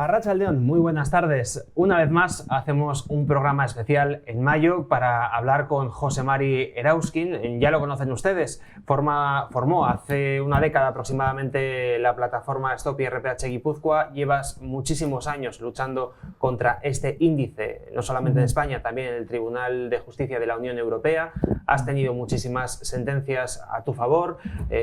Arratsaldeon, muy buenas tardes. Una vez más hacemos un programa especial en mayo para hablar con José Mari Erauzkin. Ya lo conocen ustedes, formó hace una década aproximadamente la plataforma Stop IRPH Guipúzcoa. Llevas muchísimos años luchando contra este índice, no solamente en España, también en el Tribunal de Justicia de la Unión Europea. Has tenido muchísimas sentencias a tu favor,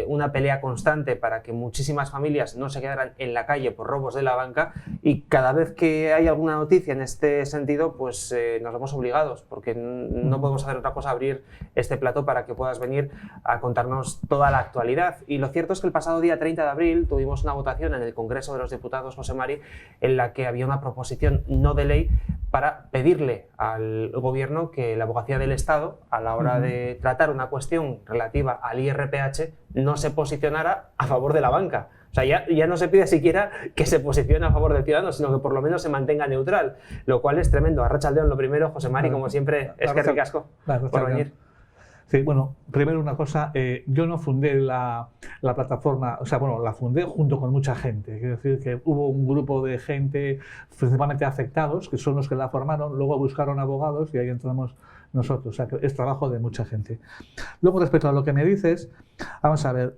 una pelea constante para que muchísimas familias no se quedaran en la calle por robos de la banca. Y cada vez que hay alguna noticia en este sentido, pues nos vemos obligados, porque no podemos hacer otra cosa, abrir este plató para que puedas venir a contarnos toda la actualidad. Y lo cierto es que el pasado día 30 de abril tuvimos una votación en el Congreso de los Diputados, José Mari, en la que había una proposición no de ley para pedirle al Gobierno que la Abogacía del Estado, a la hora de tratar una cuestión relativa al IRPH, no se posicionara a favor de la banca. O sea, ya no se pide siquiera que se posicione a favor del ciudadano, sino que por lo menos se mantenga neutral, lo cual es tremendo. Arratsaldeon, lo primero, José Mari, como siempre, es que ricasco por venir. Sí, bueno, primero una cosa, yo no fundé la plataforma, o sea, bueno, la fundé junto con mucha gente. Quiero decir que hubo un grupo de gente, principalmente afectados, que son los que la formaron, luego buscaron abogados y ahí entramos nosotros. O sea, que es trabajo de mucha gente. Luego, respecto a lo que me dices, vamos a ver,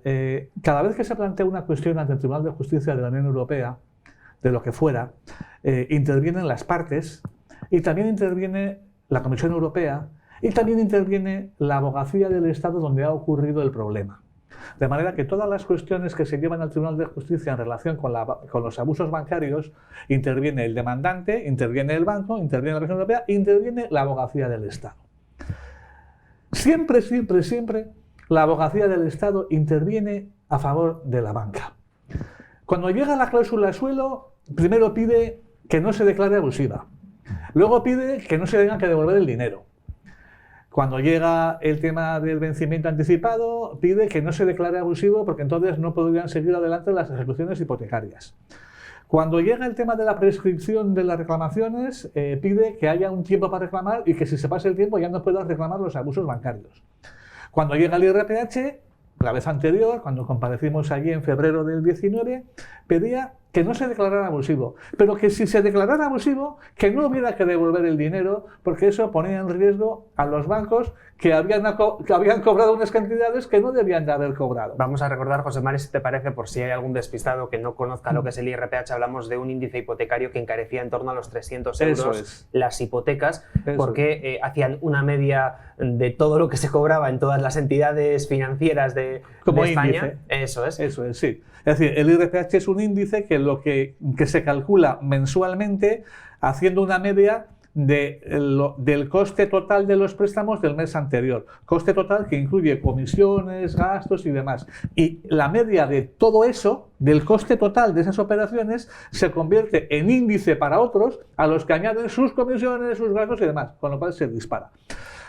cada vez que se plantea una cuestión ante el Tribunal de Justicia de la Unión Europea, de lo que fuera, intervienen las partes y también interviene la Comisión Europea y también interviene la Abogacía del Estado donde ha ocurrido el problema. De manera que todas las cuestiones que se llevan al Tribunal de Justicia en relación con los abusos bancarios, interviene el demandante, interviene el banco, interviene la Comisión Europea, interviene la Abogacía del Estado. Siempre, siempre, siempre la Abogacía del Estado interviene a favor de la banca. Cuando llega la cláusula suelo, primero pide que no se declare abusiva. Luego pide que no se tenga que devolver el dinero. Cuando llega el tema del vencimiento anticipado, pide que no se declare abusivo porque entonces no podrían seguir adelante las ejecuciones hipotecarias. Cuando llega el tema de la prescripción de las reclamaciones, pide que haya un tiempo para reclamar y que si se pasa el tiempo ya no puedan reclamar los abusos bancarios. Cuando llega el IRPH, la vez anterior, cuando comparecimos allí en febrero del 19, pedía que no se declarara abusivo, pero que si se declarara abusivo, que no hubiera que devolver el dinero, porque eso ponía en riesgo a los bancos que habían cobrado unas cantidades que no debían de haber cobrado. Vamos a recordar, José Mari, si te parece, por si hay algún despistado que no conozca lo que es el IRPH, hablamos de un índice hipotecario que encarecía en torno a los 300 euros las hipotecas, porque hacían una media de todo lo que se cobraba en todas las entidades financieras de España. Eso es. Eso es, sí. Es decir, el IRPH es un índice que se calcula mensualmente haciendo una media del coste total de los préstamos del mes anterior. Coste total que incluye comisiones, gastos y demás. Y la media de todo eso, del coste total de esas operaciones, se convierte en índice para otros a los que añaden sus comisiones, sus gastos y demás, con lo cual se dispara.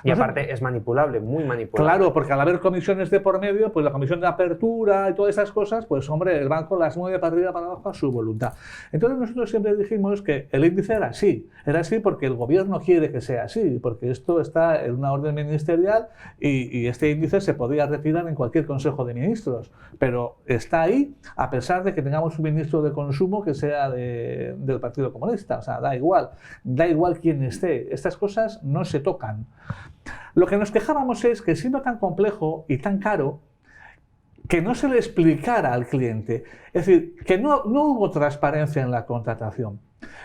Y aparte es manipulable, muy manipulable. Claro, porque al haber comisiones de por medio, pues la comisión de apertura y todas esas cosas, pues hombre, el banco las mueve para arriba para abajo a su voluntad. Entonces nosotros siempre dijimos que el índice era así porque el gobierno quiere que sea así, porque esto está en una orden ministerial y este índice se podía retirar en cualquier consejo de ministros, pero está ahí a pesar de que tengamos un ministro de consumo que sea del Partido Comunista, o sea, da igual quién esté, estas cosas no se tocan. Lo que nos quejábamos es que siendo tan complejo y tan caro, que no se le explicara al cliente. Es decir, que no hubo transparencia en la contratación.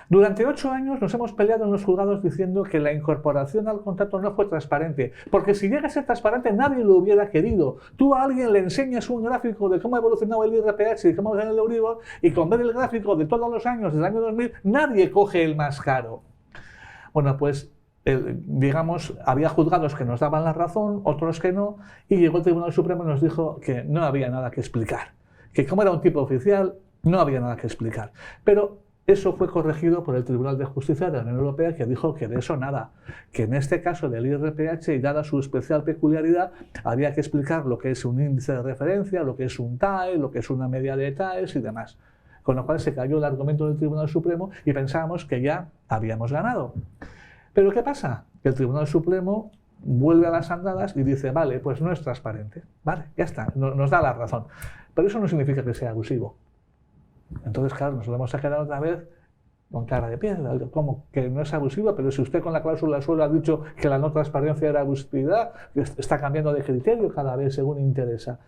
Durante 8 años nos hemos peleado en los juzgados diciendo que la incorporación al contrato no fue transparente, porque si llega a ser transparente nadie lo hubiera querido. Tú a alguien le enseñas un gráfico de cómo ha evolucionado el IRPH y cómo ha evolucionado el Euribor, y con ver el gráfico de todos los años, desde el año 2000, nadie coge el más caro. Bueno, pues digamos, había juzgados que nos daban la razón, otros que no, y llegó el Tribunal Supremo y nos dijo que no había nada que explicar, que como era un tipo oficial, no había nada que explicar. Pero eso fue corregido por el Tribunal de Justicia de la Unión Europea, que dijo que de eso nada, que en este caso del IRPH, y dada su especial peculiaridad, había que explicar lo que es un índice de referencia, lo que es un TAE, lo que es una media de TAEs y demás. Con lo cual se cayó el argumento del Tribunal Supremo y pensábamos que ya habíamos ganado. Pero ¿qué pasa? Que el Tribunal Supremo vuelve a las andadas y dice, vale, pues no es transparente. Vale, ya está, nos da la razón. Pero eso no significa que sea abusivo. Entonces, claro, nos volvemos a quedar otra vez con cara de piedra. ¿Cómo que no es abusiva? Pero si usted con la cláusula suelo ha dicho que la no transparencia era abusividad, está cambiando de criterio cada vez según interesa.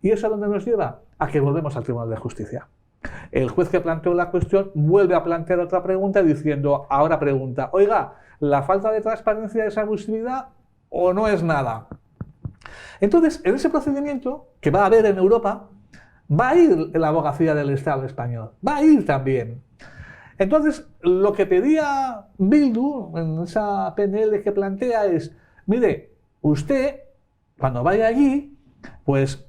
¿Y eso a dónde nos lleva? A que volvemos al Tribunal de Justicia. El juez que planteó la cuestión vuelve a plantear otra pregunta diciendo, ahora pregunta, oiga, ¿la falta de transparencia es abusividad o no es nada? Entonces, en ese procedimiento que va a haber en Europa, va a ir la abogacía del Estado español, va a ir también. Entonces, lo que pedía Bildu en esa PNL que plantea es, mire, usted, cuando vaya allí, pues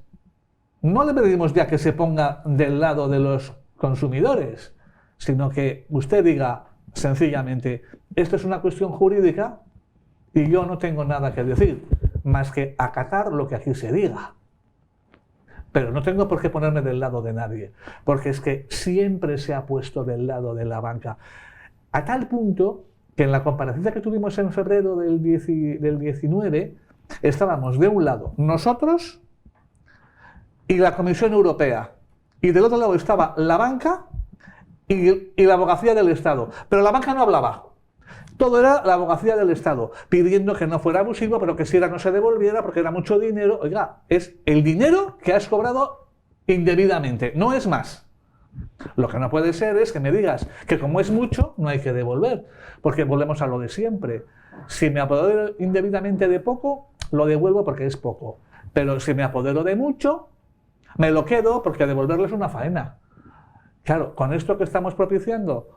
no le pedimos ya que se ponga del lado de los consumidores, sino que usted diga sencillamente, esto es una cuestión jurídica y yo no tengo nada que decir, más que acatar lo que aquí se diga. Pero no tengo por qué ponerme del lado de nadie, porque es que siempre se ha puesto del lado de la banca. A tal punto que en la comparecencia que tuvimos en febrero del 19 estábamos de un lado nosotros y la Comisión Europea, y del otro lado estaba la banca y la abogacía del Estado. Pero la banca no hablaba. Todo era la abogacía del Estado, pidiendo que no fuera abusivo, pero que si era no se devolviera porque era mucho dinero. Oiga, es el dinero que has cobrado indebidamente, no es más. Lo que no puede ser es que me digas que como es mucho, no hay que devolver, porque volvemos a lo de siempre. Si me apodero indebidamente de poco, lo devuelvo porque es poco. Pero si me apodero de mucho, me lo quedo porque devolverlo es una faena. Claro, con esto que estamos propiciando,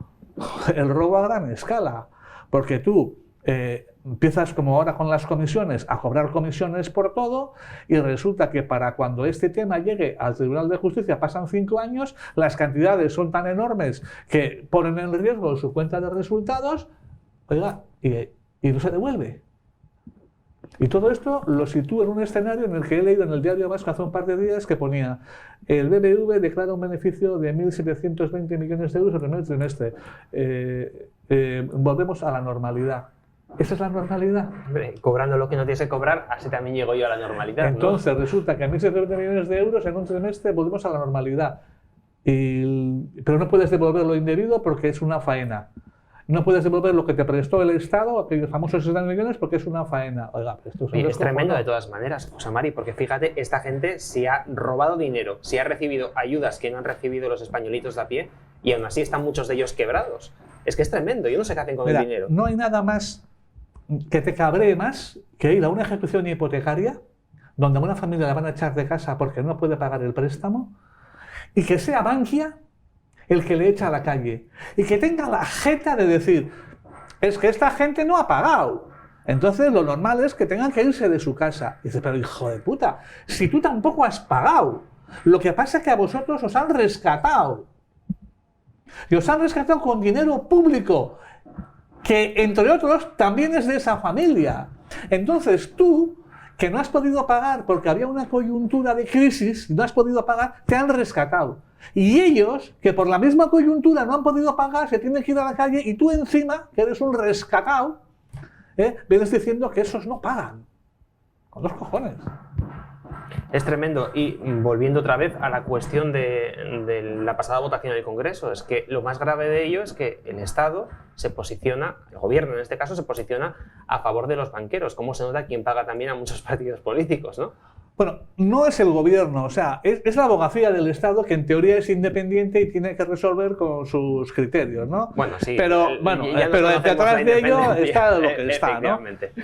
el robo a gran escala. Porque tú empiezas, como ahora con las comisiones, a cobrar comisiones por todo y resulta que para cuando este tema llegue al Tribunal de Justicia pasan 5 años, las cantidades son tan enormes que ponen en riesgo su cuenta de resultados, oiga, y no se devuelve. Y todo esto lo sitúo en un escenario en el que he leído en el Diario Vasco hace un par de días que ponía el BBV declara un beneficio de 1.720 millones de euros el primer trimestre. Volvemos a la normalidad. ¿Esa es la normalidad? Hombre, cobrando lo que no tienes que cobrar, así también llego yo a la normalidad. Entonces, ¿no? Resulta que a 1.720 millones de euros en un trimestre volvemos a la normalidad. Pero no puedes devolver lo indebido porque es una faena. No puedes devolver lo que te prestó el Estado, aquellos famosos 60 millones, porque es una faena. Oiga, esto es tremendo de todas maneras, José Mari, porque fíjate, esta gente si ha robado dinero, si ha recibido ayudas que no han recibido los españolitos de a pie, y aún así están muchos de ellos quebrados. Es que es tremendo, yo no sé qué hacen con el dinero. No hay nada más que te cabree más que ir a una ejecución hipotecaria, donde a una familia la van a echar de casa porque no puede pagar el préstamo, y que sea Bankia el que le echa a la calle, y que tenga la jeta de decir, es que esta gente no ha pagado, entonces lo normal es que tengan que irse de su casa. Y dice, pero hijo de puta, si tú tampoco has pagado, lo que pasa es que a vosotros os han rescatado, y os han rescatado con dinero público, que entre otros también es de esa familia. Entonces tú, que no has podido pagar porque había una coyuntura de crisis, y no has podido pagar, te han rescatado. Y ellos, que por la misma coyuntura no han podido pagar, se tienen que ir a la calle, y tú encima, que eres un rescatado, vienes diciendo que esos no pagan. Con los cojones. Es tremendo. Y volviendo otra vez a la cuestión de la pasada votación del Congreso, es que lo más grave de ello es que el Estado se posiciona, el gobierno en este caso, se posiciona a favor de los banqueros. Como se nota, quien paga también a muchos partidos políticos, ¿no? Bueno, no es el gobierno, o sea, es la abogacía del Estado que en teoría es independiente y tiene que resolver con sus criterios, ¿no? Bueno, sí. Pero detrás de ello está lo que está, ¿no?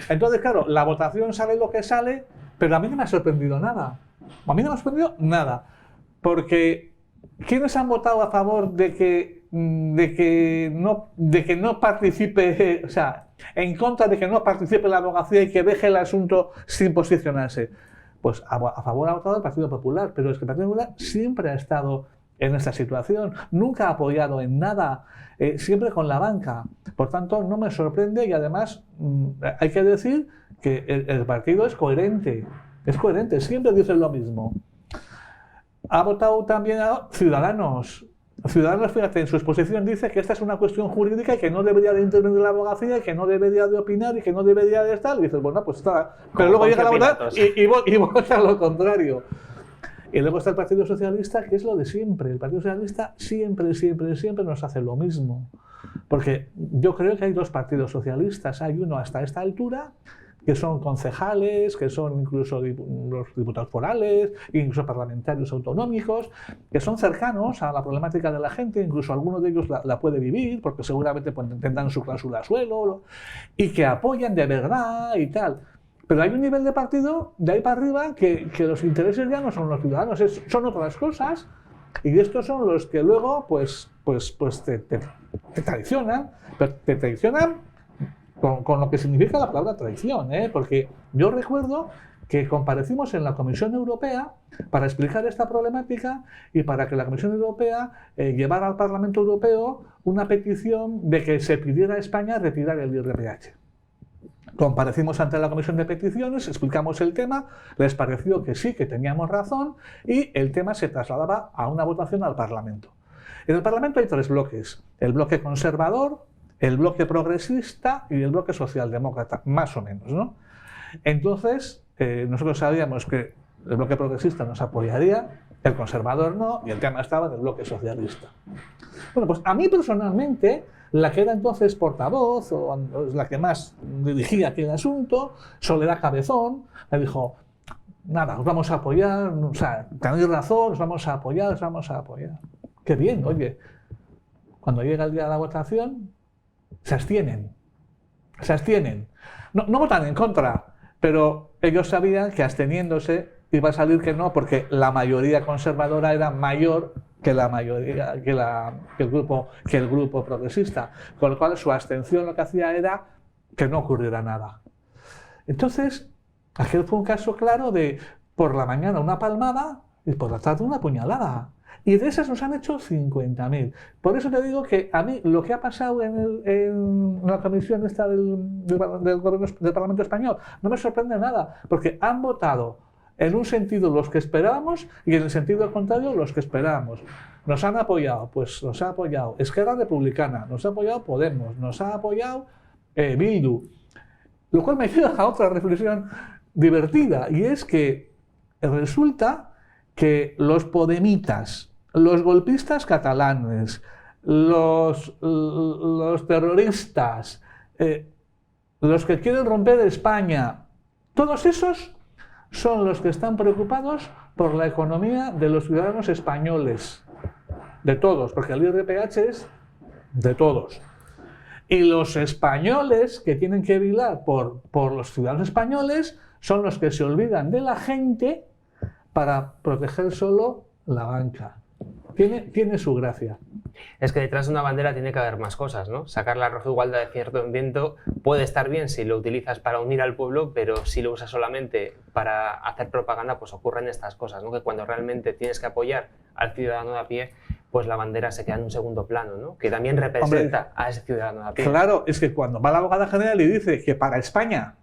Entonces, claro, la votación sale lo que sale, pero a mí no me ha sorprendido nada. A mí no me ha sorprendido nada. Porque ¿quiénes han votado a favor de que no participe, o sea, en contra de que no participe la abogacía y que deje el asunto sin posicionarse? Pues a favor ha votado el Partido Popular, pero es que el Partido Popular siempre ha estado en esta situación, nunca ha apoyado en nada, siempre con la banca. Por tanto, no me sorprende y además hay que decir que el partido es coherente, siempre dicen lo mismo. Ha votado también a Ciudadanos. Ciudadanos, fíjate, en su exposición dice que esta es una cuestión jurídica y que no debería de intervenir la abogacía y que no debería de opinar y que no debería de estar. Y dices, bueno, pues está. Pero luego llega la votación y vota lo contrario. Y luego está el Partido Socialista, que es lo de siempre. El Partido Socialista siempre nos hace lo mismo. Porque yo creo que hay dos partidos socialistas. Hay uno hasta esta altura, que son concejales, que son incluso los diputados forales, incluso parlamentarios autonómicos, que son cercanos a la problemática de la gente, incluso alguno de ellos la puede vivir, porque seguramente tendrán su cláusula suelo, y que apoyan de verdad y tal. Pero hay un nivel de partido de ahí para arriba que los intereses ya no son los ciudadanos, son otras cosas, y estos son los que luego pues te traicionan, pero te traicionan con lo que significa la palabra traición, porque yo recuerdo que comparecimos en la Comisión Europea para explicar esta problemática y para que la Comisión Europea llevara al Parlamento Europeo una petición de que se pidiera a España retirar el IRPH. Comparecimos ante la Comisión de Peticiones, explicamos el tema, les pareció que sí, que teníamos razón, y el tema se trasladaba a una votación al Parlamento. En el Parlamento hay tres bloques: el bloque conservador, el bloque progresista y el bloque socialdemócrata, más o menos, ¿no? Entonces, nosotros sabíamos que el bloque progresista nos apoyaría, el conservador no, y el tema estaba en el bloque socialista. Bueno, pues a mí personalmente, la que era entonces portavoz, o la que más dirigía aquel asunto, Soledad Cabezón, me dijo: nada, os vamos a apoyar, o sea, tenéis razón, os vamos a apoyar, os vamos a apoyar. Qué bien, oye, cuando llega el día de la votación, se abstienen. No votan en contra, pero ellos sabían que absteniéndose iba a salir que no, porque la mayoría conservadora era mayor que la mayoría, que el grupo progresista, con lo cual su abstención lo que hacía era que no ocurriera nada. Entonces, aquel fue un caso claro de por la mañana una palmada y por la tarde una puñalada. Y de esas nos han hecho 50.000. Por eso te digo que a mí lo que ha pasado en la comisión esta del Parlamento Español no me sorprende nada, porque han votado en un sentido los que esperábamos y en el sentido contrario los que esperábamos. Nos han apoyado, pues nos ha apoyado Esquerra Republicana, nos ha apoyado Podemos, nos ha apoyado Bildu. Lo cual me lleva a otra reflexión divertida, y es que resulta que los podemitas, los golpistas catalanes, los terroristas, los que quieren romper España, todos esos son los que están preocupados por la economía de los ciudadanos españoles. De todos, porque el IRPH es de todos. Y los españoles que tienen que velar por los ciudadanos españoles son los que se olvidan de la gente para proteger solo la banca. Tiene su gracia. Es que detrás de una bandera tiene que haber más cosas, ¿no? Sacar la roja igualdad de cierto en viento puede estar bien si lo utilizas para unir al pueblo, pero si lo usas solamente para hacer propaganda, pues ocurren estas cosas, ¿no? Que cuando realmente tienes que apoyar al ciudadano de a pie, pues la bandera se queda en un segundo plano, ¿no? Que también representa a ese ciudadano de a pie. Claro, es que cuando va la abogada general y dice que para España,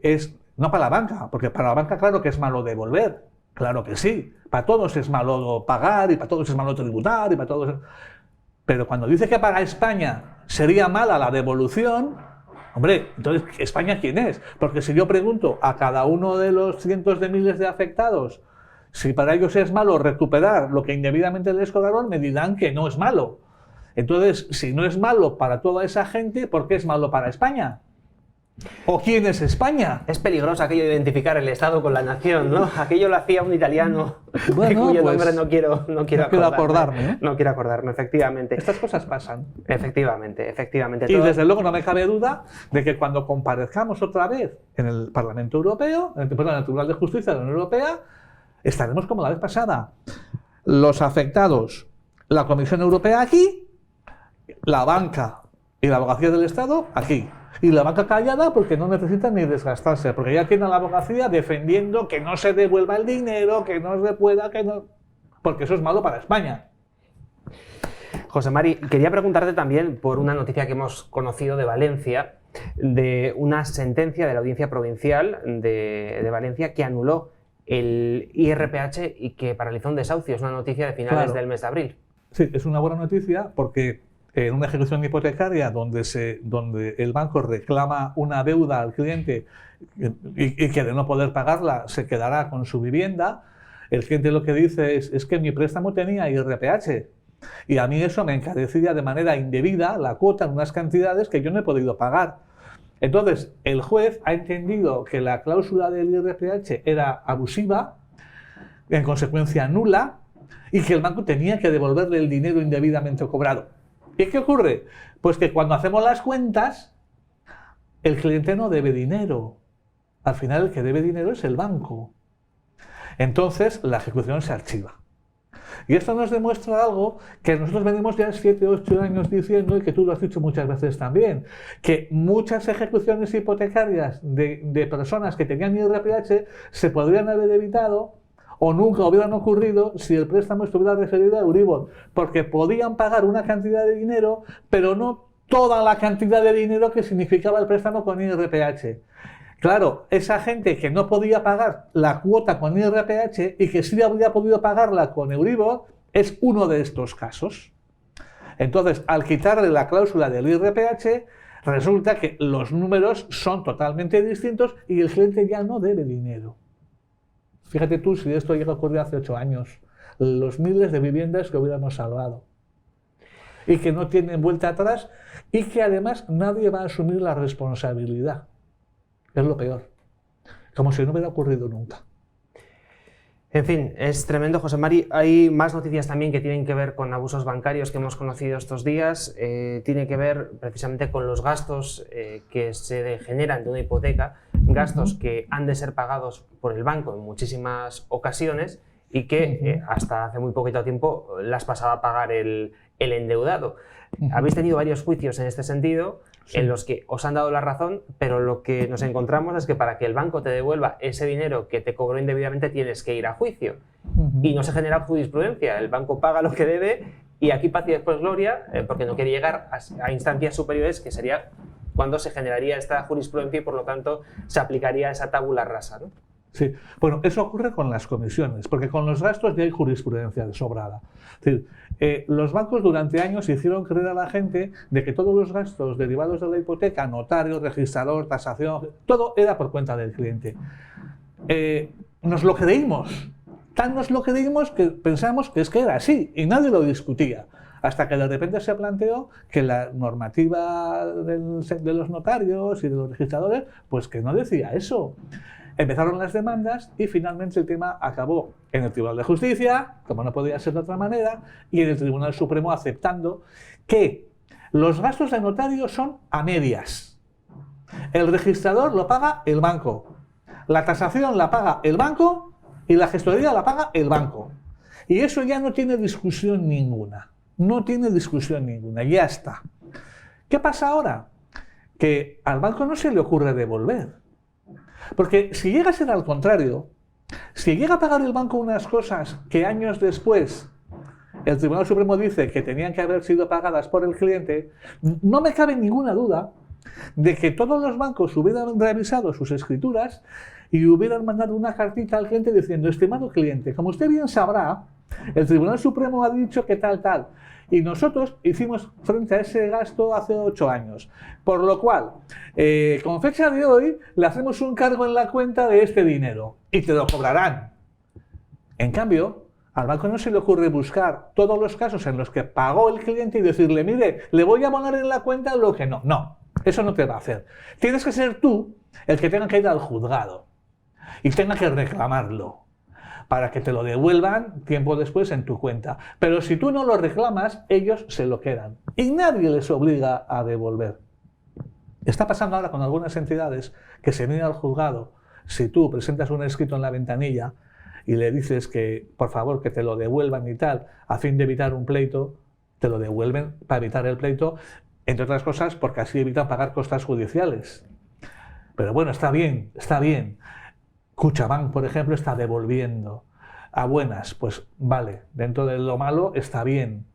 es no para la banca, porque para la banca claro que es malo devolver, claro que sí, para todos es malo pagar y para todos es malo tributar y para todos. Pero cuando dice que para España sería mala la devolución, hombre, entonces ¿España quién es? Porque si yo pregunto a cada uno de los cientos de miles de afectados si para ellos es malo recuperar lo que indebidamente les cobraron, me dirán que no es malo. Entonces, si no es malo para toda esa gente, ¿por qué es malo para España? ¿O quién es España? Es peligroso aquello de identificar el Estado con la nación, ¿no? Aquello lo hacía un italiano, bueno, cuyo pues, nombre no quiero acordarme. ¿eh? No quiero acordarme, efectivamente. Estas cosas pasan. Efectivamente. Y desde luego no me cabe duda de que cuando comparezcamos otra vez en el Parlamento Europeo, en el Tribunal de Justicia de la Unión Europea, estaremos como la vez pasada. Los afectados, la Comisión Europea aquí, la banca y la abogacía del Estado aquí. Y la banca callada porque no necesita ni desgastarse, porque ya tiene a la abogacía defendiendo que no se devuelva el dinero, que no se pueda, que no... porque eso es malo para España. José Mari, quería preguntarte también por una noticia que hemos conocido de Valencia, de una sentencia de la Audiencia Provincial de Valencia que anuló el IRPH y que paralizó un desahucio. Es una noticia de finales del mes de abril. Sí, es una buena noticia porque en una ejecución hipotecaria donde el banco reclama una deuda al cliente y que de no poder pagarla se quedará con su vivienda, el cliente lo que dice es que mi préstamo tenía IRPH Y a mí eso me encarecía de manera indebida la cuota en unas cantidades que yo no he podido pagar. Entonces, el juez ha entendido que la cláusula del IRPH era abusiva, en consecuencia nula, y que el banco tenía que devolverle el dinero indebidamente cobrado. ¿Y qué ocurre? Pues que cuando hacemos las cuentas, el cliente no debe dinero. Al final el que debe dinero es el banco. Entonces la ejecución se archiva. Y esto nos demuestra algo que nosotros venimos ya 7 o 8 años diciendo, y que tú lo has dicho muchas veces también, que muchas ejecuciones hipotecarias de personas que tenían IRPH se podrían haber evitado o nunca hubieran ocurrido si el préstamo estuviera referido a Euribor, porque podían pagar una cantidad de dinero, pero no toda la cantidad de dinero que significaba el préstamo con IRPH. Claro, esa gente que no podía pagar la cuota con IRPH y que sí habría podido pagarla con Euribor, es uno de estos casos. Entonces, al quitarle la cláusula del IRPH, resulta que los números son totalmente distintos y el cliente ya no debe dinero. Fíjate tú si esto llega a ocurrir hace 8 años, los miles de viviendas que hubiéramos salvado y que no tienen vuelta atrás y que además nadie va a asumir la responsabilidad. Es lo peor, como si no hubiera ocurrido nunca. En fin, es tremendo, José Mari. Hay más noticias también que tienen que ver con abusos bancarios que hemos conocido estos días. Tiene que ver precisamente con los gastos que se generan de una hipoteca, gastos que han de ser pagados por el banco en muchísimas ocasiones y que hasta hace muy poquito tiempo las pasaba a pagar el endeudado. Habéis tenido varios juicios en este sentido, sí, en los que os han dado la razón, pero lo que nos encontramos es que para que el banco te devuelva ese dinero que te cobró indebidamente tienes que ir a juicio. Y no se genera jurisprudencia, el banco paga lo que debe y aquí paz y después gloria, porque no quiere llegar a instancias superiores, que sería cuando se generaría esta jurisprudencia y por lo tanto se aplicaría esa tabula rasa, ¿no? Sí, bueno, eso ocurre con las comisiones, porque con los gastos ya hay jurisprudencia de sobrada. Es decir, los bancos durante años hicieron creer a la gente de que todos los gastos derivados de la hipoteca, notario, registrador, tasación, todo era por cuenta del cliente. Nos lo creímos, tan nos lo creímos que pensamos que es que era así y nadie lo discutía. Hasta que de repente se planteó que la normativa de los notarios y de los registradores, pues que no decía eso. Empezaron las demandas y finalmente el tema acabó en el Tribunal de Justicia, como no podía ser de otra manera, y en el Tribunal Supremo aceptando que los gastos de notario son a medias. El registrador lo paga el banco, la tasación la paga el banco y la gestoría la paga el banco. Y eso ya no tiene discusión ninguna. No tiene discusión ninguna, ya está. ¿Qué pasa ahora? Que al banco no se le ocurre devolver. Porque si llega a ser al contrario, si llega a pagar el banco unas cosas que años después el Tribunal Supremo dice que tenían que haber sido pagadas por el cliente, no me cabe ninguna duda de que todos los bancos hubieran revisado sus escrituras y hubieran mandado una cartita al cliente diciendo: estimado cliente, como usted bien sabrá, el Tribunal Supremo ha dicho que tal, y nosotros hicimos frente a ese gasto hace 8 años, por lo cual, con fecha de hoy, le hacemos un cargo en la cuenta de este dinero y te lo cobrarán. En cambio, al banco no se le ocurre buscar todos los casos en los que pagó el cliente y decirle: mire, le voy a poner en la cuenta lo que no. No, eso no te va a hacer. Tienes que ser tú el que tenga que ir al juzgado y tenga que reclamarlo para que te lo devuelvan tiempo después en tu cuenta. Pero si tú no lo reclamas, ellos se lo quedan y nadie les obliga a devolver. Está pasando ahora con algunas entidades que se vienen al juzgado. Si tú presentas un escrito en la ventanilla y le dices que, por favor, que te lo devuelvan y tal, a fin de evitar un pleito, te lo devuelven para evitar el pleito, entre otras cosas porque así evitan pagar costas judiciales. Pero bueno, está bien, está bien. Kutxabank, por ejemplo, está devolviendo a buenas. Pues vale, dentro de lo malo está bien.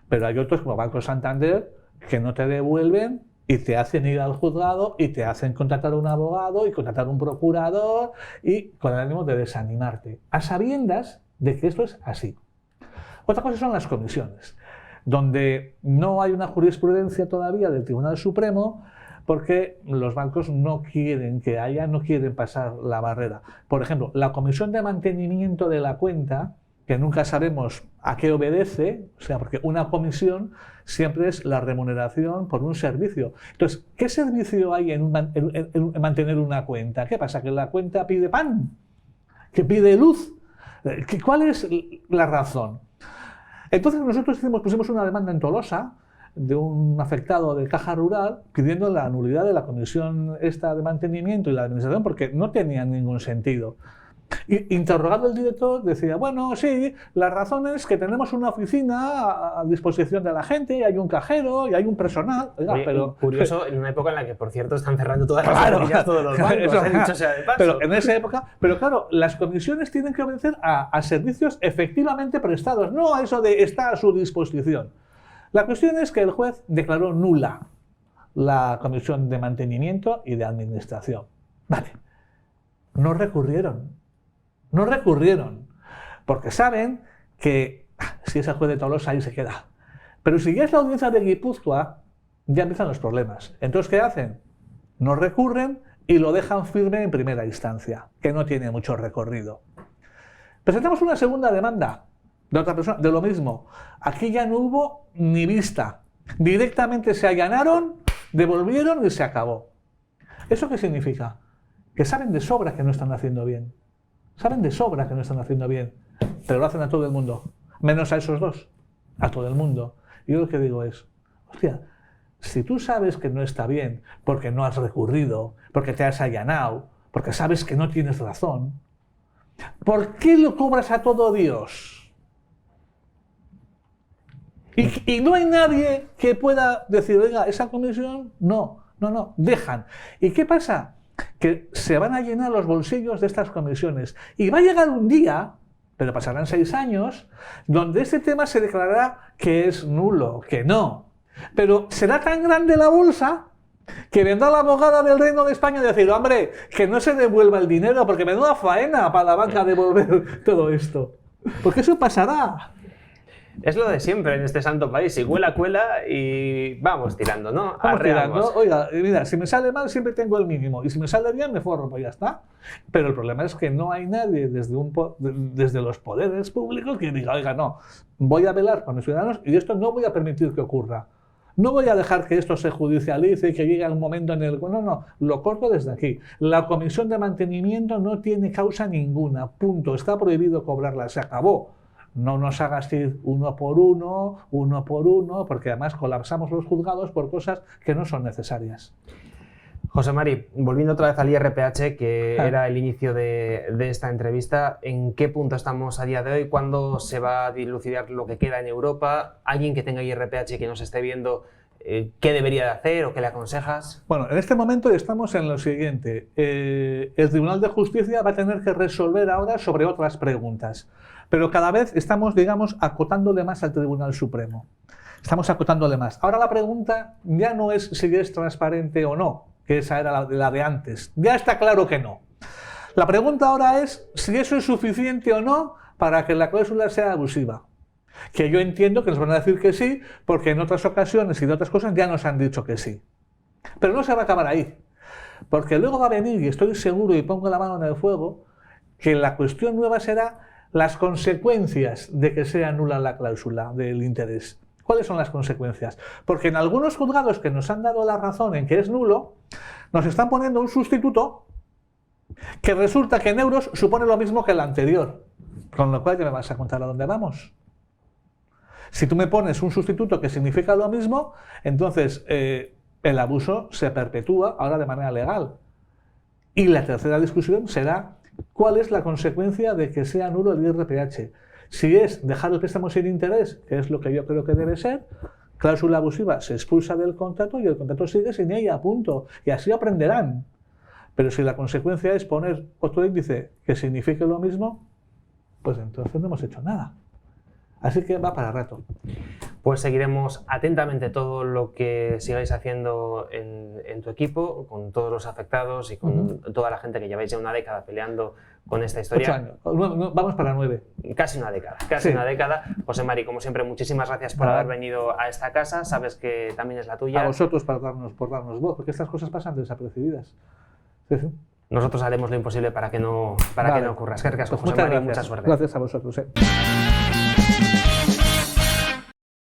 Pero hay otros como Banco Santander que no te devuelven y te hacen ir al juzgado y te hacen contratar un abogado y contratar un procurador y con el ánimo de desanimarte, a sabiendas de que esto es así. Otra cosa son las comisiones, donde no hay una jurisprudencia todavía del Tribunal Supremo, porque los bancos no quieren que haya, no quieren pasar la barrera. Por ejemplo, la comisión de mantenimiento de la cuenta que nunca sabemos a qué obedece, o sea, porque una comisión siempre es la remuneración por un servicio. Entonces, ¿qué servicio hay en mantener una cuenta? ¿Qué pasa? ¿Que la cuenta pide pan? ¿Que pide luz? ¿Cuál es la razón? Entonces nosotros pusimos una demanda en Tolosa de un afectado de Caja Rural pidiendo la nulidad de la comisión esta de mantenimiento y la administración porque no tenía ningún sentido. Interrogado el director, decía, bueno, sí, la razón es que tenemos una oficina a disposición de la gente, y hay un cajero y hay un personal. Oiga, oye, pero curioso, en una época en la que, por cierto, están cerrando todas las oficinas, todos los bancos, eso, dicho sea de paso. pero en esa época, pero claro, las comisiones tienen que obedecer a servicios efectivamente prestados, no a eso de estar a su disposición. La cuestión es que el juez declaró nula la comisión de mantenimiento y de administración. Vale, no recurrieron. No recurrieron, porque saben que si es el juez de Tolosa ahí se queda. Pero si ya es la audiencia de Guipúzcoa, ya empiezan los problemas. Entonces, ¿qué hacen? No recurren y lo dejan firme en primera instancia, que no tiene mucho recorrido. Presentamos una segunda demanda de otra persona, de lo mismo. Aquí ya no hubo ni vista. Directamente se allanaron, devolvieron y se acabó. ¿Eso qué significa? Que saben de sobra que no están haciendo bien. Saben de sobra que no están haciendo bien, pero lo hacen a todo el mundo, menos a esos dos, a todo el mundo. Y yo lo que digo es, hostia, si tú sabes que no está bien, porque no has recurrido, porque te has allanado, porque sabes que no tienes razón, ¿por qué lo cobras a todo Dios? Y no hay nadie que pueda decir, oiga, esa comisión, no, dejan. ¿Y qué pasa? Que se van a llenar los bolsillos de estas comisiones. Y va a llegar un día, pero pasarán 6 años, donde este tema se declarará que es nulo, que no. Pero será tan grande la bolsa que vendrá la abogada del Reino de España y decir, hombre, que no se devuelva el dinero, porque menuda faena para la banca devolver todo esto. Porque eso pasará. Es lo de siempre en este santo país. Si cuela y vamos tirando, ¿no? Vamos tirando. Oiga, mira, si me sale mal siempre tengo el mínimo. Y si me sale bien me forro, pues ya está. Pero el problema es que no hay nadie desde los poderes públicos que diga, oiga, no, voy a velar por mis ciudadanos y esto no voy a permitir que ocurra. No voy a dejar que esto se judicialice y que llegue un momento en el... No, lo corto desde aquí. La comisión de mantenimiento no tiene causa ninguna. Punto. Está prohibido cobrarla. Se acabó. No nos hagas ir uno por uno, porque además colapsamos los juzgados por cosas que no son necesarias. José Mari, volviendo otra vez al IRPH, que era el inicio de esta entrevista, ¿en qué punto estamos a día de hoy? ¿Cuándo se va a dilucidar lo que queda en Europa? ¿Alguien que tenga IRPH y que nos esté viendo, qué debería de hacer o qué le aconsejas? Bueno, en este momento estamos en lo siguiente. El Tribunal de Justicia va a tener que resolver ahora sobre otras preguntas. Pero cada vez estamos, digamos, acotándole más al Tribunal Supremo. Estamos acotándole más. Ahora la pregunta ya no es si es transparente o no, que esa era la de antes. Ya está claro que no. La pregunta ahora es si eso es suficiente o no para que la cláusula sea abusiva. Que yo entiendo que nos van a decir que sí, porque en otras ocasiones y de otras cosas ya nos han dicho que sí. Pero no se va a acabar ahí. Porque luego va a venir, y estoy seguro y pongo la mano en el fuego, que la cuestión nueva será las consecuencias de que sea nula la cláusula del interés. ¿Cuáles son las consecuencias? Porque en algunos juzgados que nos han dado la razón en que es nulo, nos están poniendo un sustituto que resulta que en euros supone lo mismo que el anterior. Con lo cual ya me vas a contar a dónde vamos. Si tú me pones un sustituto que significa lo mismo, entonces el abuso se perpetúa ahora de manera legal. Y la tercera discusión será ¿cuál es la consecuencia de que sea nulo el IRPH? Si es dejar el préstamo sin interés, que es lo que yo creo que debe ser, cláusula abusiva se expulsa del contrato y el contrato sigue sin ella, punto. Y así aprenderán. Pero si la consecuencia es poner otro índice que signifique lo mismo, pues entonces no hemos hecho nada. Así que va para rato. Pues seguiremos atentamente todo lo que sigáis haciendo en tu equipo, con todos los afectados y con toda la gente que lleváis ya una década peleando con esta historia. 8 años. Vamos para 9. Casi una década, casi una década. José Mari, como siempre, muchísimas gracias por haber venido a esta casa. Sabes que también es la tuya. A vosotros por darnos voz, porque estas cosas pasan desapercibidas. Sí, sí. nosotros haremos lo imposible para que no ocurra. Es que Pues José muchas Mari, gracias. mucha suerte. Gracias a vosotros.